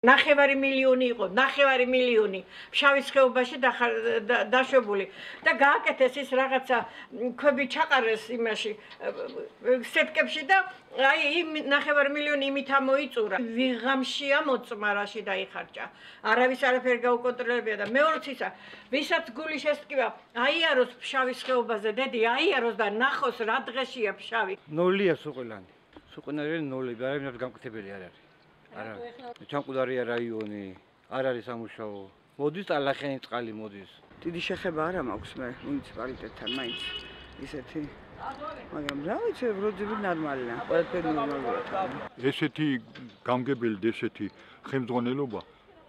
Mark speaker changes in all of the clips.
Speaker 1: 9 მილიონი იყო, 9 მილიონი შავის ხეობაში დაშვებული და გააკეთეს ის რაღაცა ქვები ჩაყარეს იმაში სეტკებში და აი იმ 9 მილიონი იმით ამოიწურა. ვიღამშია მოწმა რაში დაიხარჯა. არავის არაფერი გაუკონტროლებია და მეორეც ისა, ვისაც გული შესტკივა, აიაროს ფშავის ხეობაზე, დედი, აიაროს და ნახოს რა დღეშია ფშავი.
Speaker 2: ნულია სუყილანი. სუყინარი ნოლები, არავის გამკეთებელი არ არის. არა, ჩამკვდარია რაიონი, არ არის სამუშაო. მოდის ტალახიანი წყალი მოდის.
Speaker 3: დიდი შეხება არა მაქვს მე მუნიციპალიტეტთან მაინც ისეთი. მაგრამ რა ვიცი, როძები ნორმალია, ყველაფერი ნორმალურია.
Speaker 4: ესეთი გამგებელი და ესეთი ხელმძღვანელობა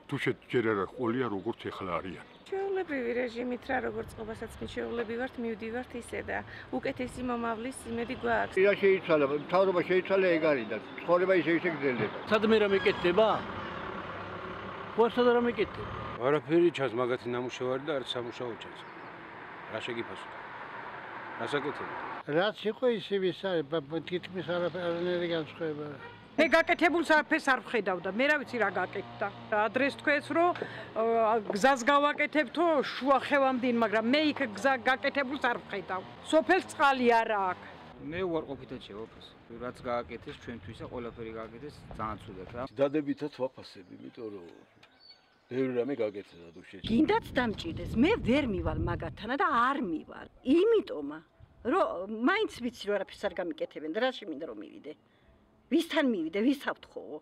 Speaker 4: თუ შეჯერ არა ყოლია როგორც ეხლა არიან.
Speaker 5: ჩვეულებრივი რეჟიმით რა როგორც ყოველსაც მიჩვეულებივართ, მივდივართ ისე და უკეთესი მომავლის იმედი გვაქვს.
Speaker 6: რა შეიცვალა, მთავრობა შეიცვალა ეგ არის და ცხოვრება ისე გრძელდება.
Speaker 2: სადმე რა მეკეთდება? ვარსად რა მეკეთდება?
Speaker 7: არაფერი ჩანს მაგათი ნამუშევარი და არც სამუშაო ჩანს. რა შეგიფასო? რასაკეთებია?
Speaker 2: რაც იყო ისე ვის არის, თითქმის არანაირი განსხვავება.
Speaker 8: მე გაკეთებულს არაფერს არ ვხედავდა, მე რა ვიცი რა გაკეთდა. ადრეს თქვენს რომ გზას გავაკეთებთო შუა ხელამდინ, მაგრამ მე იქ გზა გაკეთებულს არ ვხედავ. სოფელს წყალი არა აქვს.
Speaker 9: მე უარყოფითად შევაფასე. რაც გააკეთეს ჩვენთვისა, ყველაფერი გააკეთეს ძალიან ცუდად რა.
Speaker 10: დადებითად ვაფასებ, იმიტომ რომ ბევრი რამე გაკეთდა თუ შეჭ.
Speaker 11: გინდაც დამჭირდეს, მე ვერ მივალ მაგათანა და არ მივალ. იმიტომა, რომ მაინც ვიცი რომ არაფერს არ გამიკეთებენ და რაში მინდა რომ მივიდე. ვისთან მივიდე, ვის ავთხოვო?